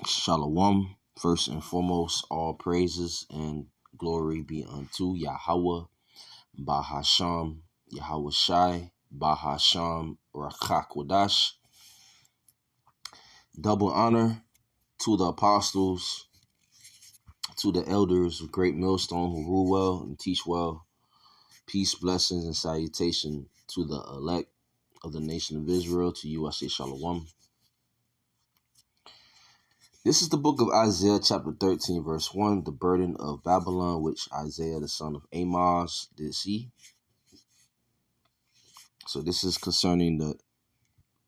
Shalom. First and foremost, all praises and glory be unto Yahweh, Bahasham, Yahweh Shai, Bahasham, Rakakwadash. Double honor to the apostles, to the elders of Great Millstone who rule well and teach well. Peace, blessings, and salutation to the elect of the nation of Israel. To you I say Shalom. This is the book of Isaiah, chapter 13, verse 1, the burden of Babylon, which Isaiah, the son of Amos, did see. So this is concerning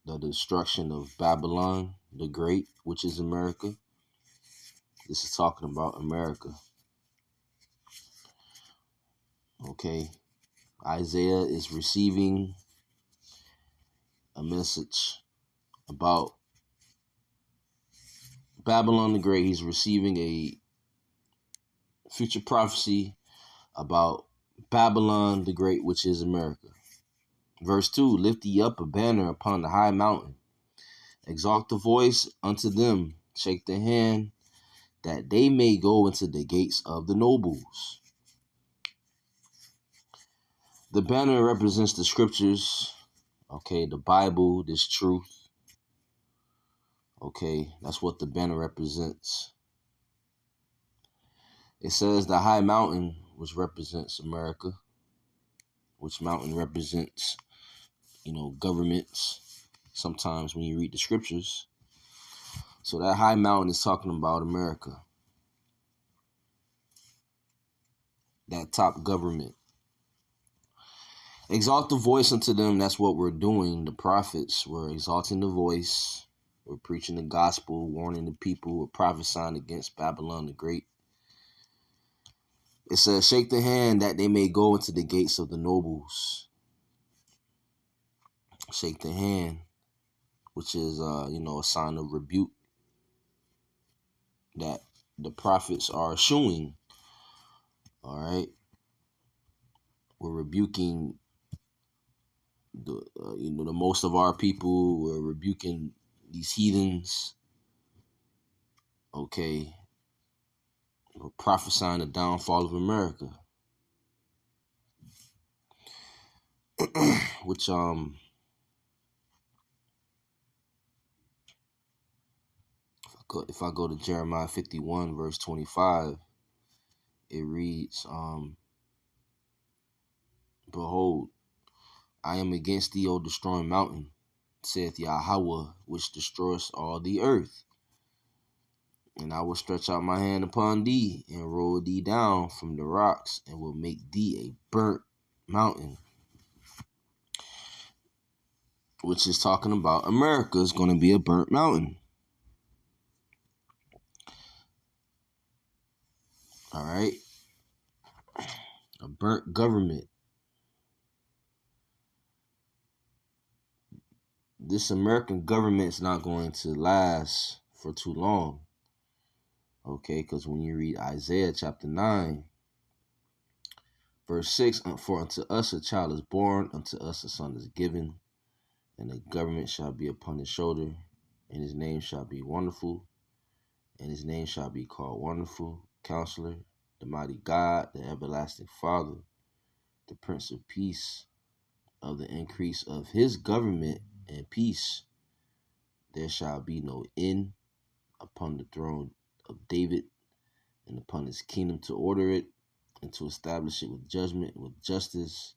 the destruction of Babylon, the Great, which is America. This is talking about America. Okay. Isaiah is receiving a message about Babylon the Great. He's receiving a future prophecy about Babylon the Great, which is America. Verse 2, lift ye up a banner upon the high mountain. Exalt the voice unto them. Shake the hand, that they may go into the gates of the nobles. The banner represents the scriptures. Okay, the Bible, this truth. Okay, that's what the banner represents. It says the high mountain, which represents America, which mountain represents, governments, sometimes when you read the scriptures. So that high mountain is talking about America, that top government. Exalt the voice unto them. That's what we're doing. The prophets, we're exalting the voice. We're preaching the gospel, warning the people. We're prophesying against Babylon the Great. It says, shake the hand that they may go into the gates of the nobles. Shake the hand, which is, a sign of rebuke that the prophets are eschewing. All right. We're rebuking the most of our people. We're rebuking these heathens. Okay. We're prophesying the downfall of America. Which if I go to Jeremiah 51 verse 25, it reads, behold, I am against thee, O destroying mountain, saith Yahweh, which destroyeth all the earth. And I will stretch out my hand upon thee, and roll thee down from the rocks, and will make thee a burnt mountain. Which is talking about America is going to be a burnt mountain. All right. A burnt government. This American government is not going to last for too long. Okay, because when you read Isaiah chapter 9, verse 6, for unto us a child is born, unto us a son is given, and the government shall be upon his shoulder, and his name shall be Wonderful, and his name shall be called Wonderful, Counselor, the Mighty God, the Everlasting Father, the Prince of Peace. Of the increase of his government and peace, there shall be no end upon the throne of David and upon his kingdom, to order it and to establish it with judgment and with justice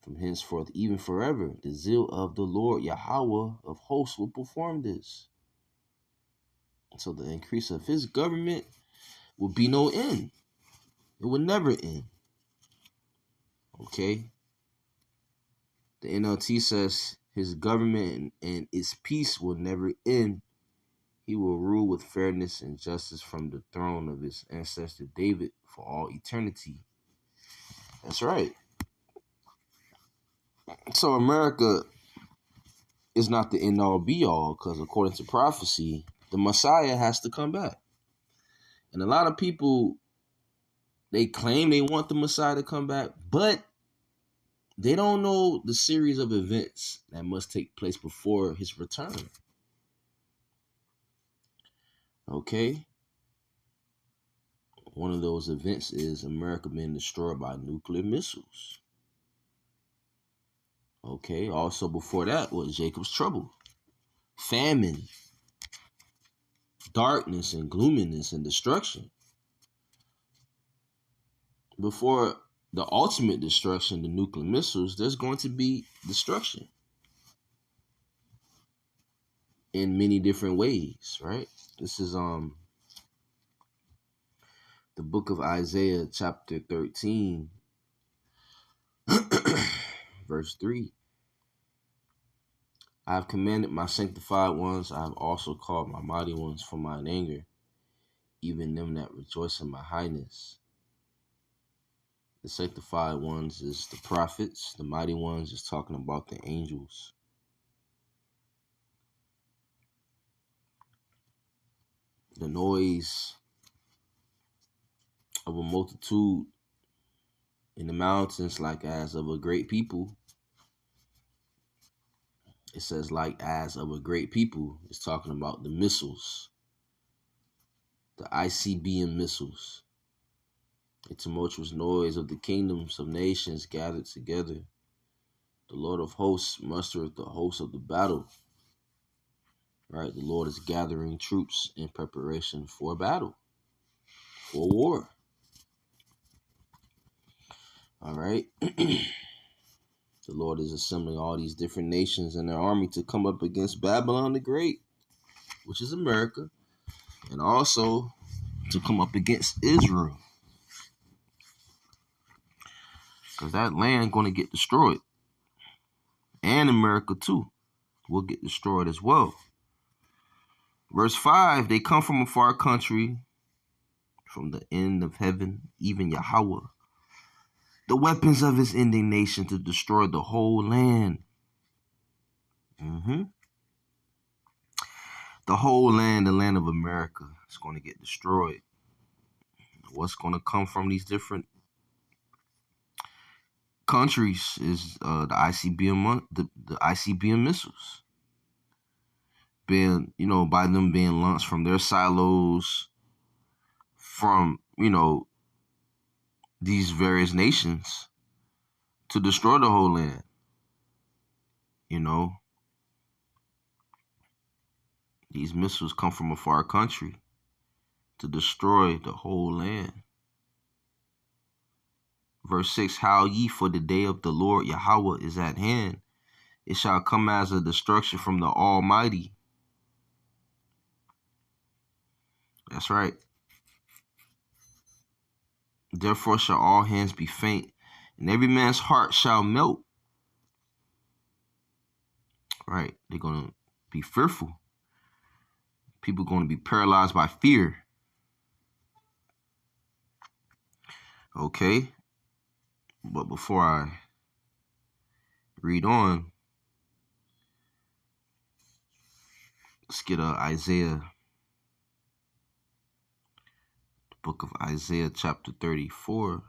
from henceforth, even forever. The zeal of the Lord Yahweh of hosts will perform this. So the increase of his government will be no end. It will never end. Okay? The NLT says his government and its peace will never end. He will rule with fairness and justice from the throne of his ancestor David for all eternity. That's right. So America is not the end-all be-all, because according to prophecy, the Messiah has to come back. And a lot of people, they claim they want the Messiah to come back, but they don't know the series of events that must take place before his return. Okay? One of those events is America being destroyed by nuclear missiles. Okay? Also before that was Jacob's trouble. Famine, darkness and gloominess and destruction. Before the ultimate destruction, the nuclear missiles, there's going to be destruction in many different ways, right? This is the book of Isaiah chapter 13 verse 3. I have commanded my sanctified ones, I have also called my mighty ones from mine anger, even them that rejoice in my highness. The sanctified ones is the prophets, the mighty ones is talking about the angels. The noise of a multitude in the mountains like as of a great people. It says like as of a great people. It's talking about the missiles, the ICBM missiles. A tumultuous noise of the kingdoms of nations gathered together. The Lord of hosts mustereth the hosts of the battle. Right? The Lord is gathering troops in preparation for battle, for war. All right? The Lord is assembling all these different nations and their army to come up against Babylon the Great, which is America, and also to come up against Israel. Because that land going to get destroyed. And America too will get destroyed as well. Verse 5, they come from a far country, from the end of heaven, even Yahweh. The weapons of his indignation to destroy the whole land. The whole land, the land of America, is going to get destroyed. What's going to come from these different countries is the ICBM missiles. Being, by them being launched from their silos, from, these various nations to destroy the whole land. These missiles come from a far country to destroy the whole land. Verse 6, Howl ye, for the day of the Lord Yahweh is at hand. It shall come as a destruction from the Almighty. That's right. Therefore shall all hands be faint, and every man's heart shall melt. Right? They're going to be fearful. People are going to be paralyzed by fear. Okay? But before I read on, let's get Isaiah, the book of Isaiah chapter 34.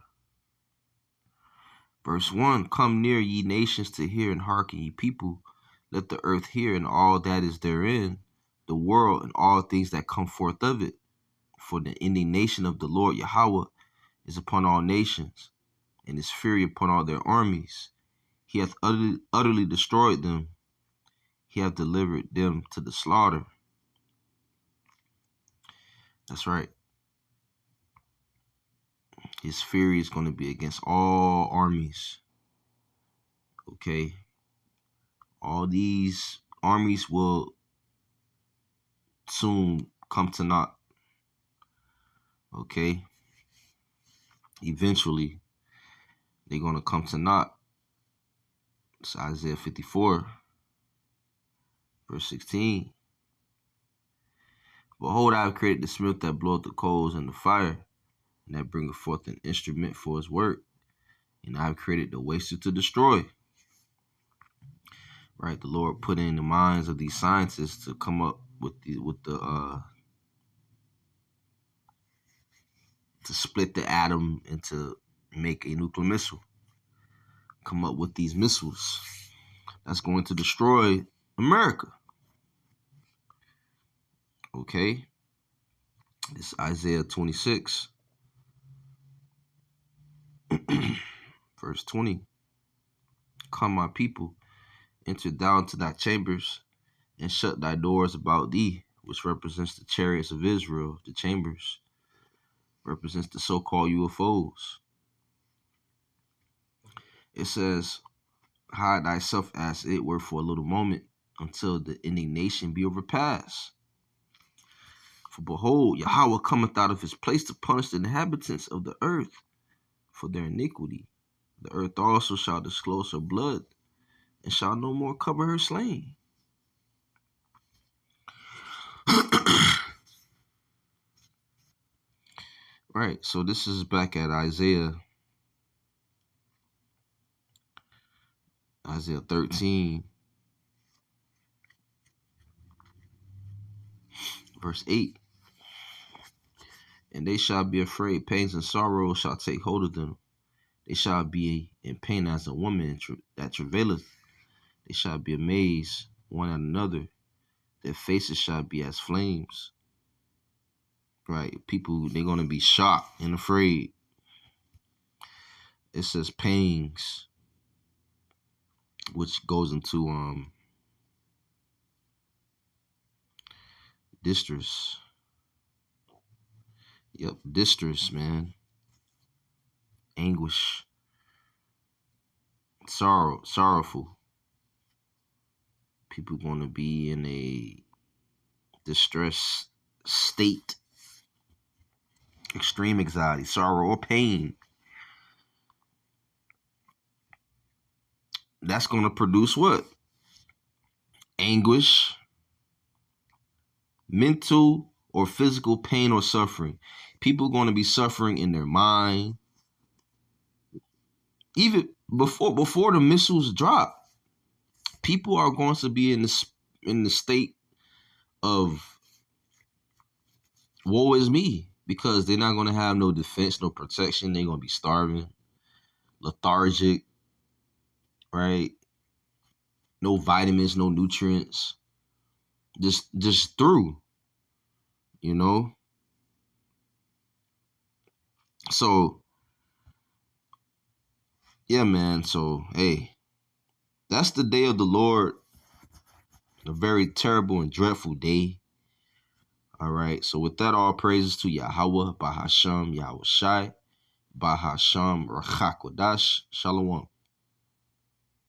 Verse 1, Come near, ye nations, to hear, and hearken, ye people. Let the earth hear, and all that is therein, the world, and all things that come forth of it. For the indignation of the Lord Yahweh is upon all nations, and his fury upon all their armies. He hath utterly destroyed them. He hath delivered them to the slaughter. That's right. His fury is going to be against all armies. Okay? All these armies will soon come to naught. Okay? Eventually, they're going to come to naught. It's Isaiah 54, verse 16. Behold, I have created the smith that bloweth the coals in the fire, and that bringeth forth an instrument for his work. And I have created the waster to destroy. Right? The Lord put in the minds of these scientists to come up with the to split the atom and to make a nuclear missile. Come up with these missiles that's going to destroy America. Okay? It's Isaiah 26, verse 20. Come, my people, enter down to thy chambers, and shut thy doors about thee, which represents the chariots of Israel. The chambers represents the so-called UFOs. It says, hide thyself as it were for a little moment, until the indignation be overpassed. For behold, Yahweh cometh out of his place to punish the inhabitants of the earth for their iniquity. The earth also shall disclose her blood, and shall no more cover her slain. Right, so this is back at Isaiah 13, verse 8. And they shall be afraid, pains and sorrows shall take hold of them. They shall be in pain as a woman that travaileth. They shall be amazed one at another. Their faces shall be as flames. Right, people, they're going to be shocked and afraid. It says pangs, which goes into distress. Yep, distress, man. Anguish, sorrowful. People going to be in a distress state, extreme anxiety, sorrow, or pain. That's going to produce what? Anguish, mental or physical pain or suffering. People are going to be suffering in their mind. Even before the missiles drop, people are going to be in the state of woe is me, because they're not going to have no defense, no protection. They're going to be starving, lethargic, right? No vitamins, no nutrients. Just through, you know? So, yeah, man. So, hey, that's the day of the Lord, a very terrible and dreadful day. All right. So, with that, all praises to Yahweh, Bahasham, Yahweh Shai, Bahasham, Rachakwadash, Shalom.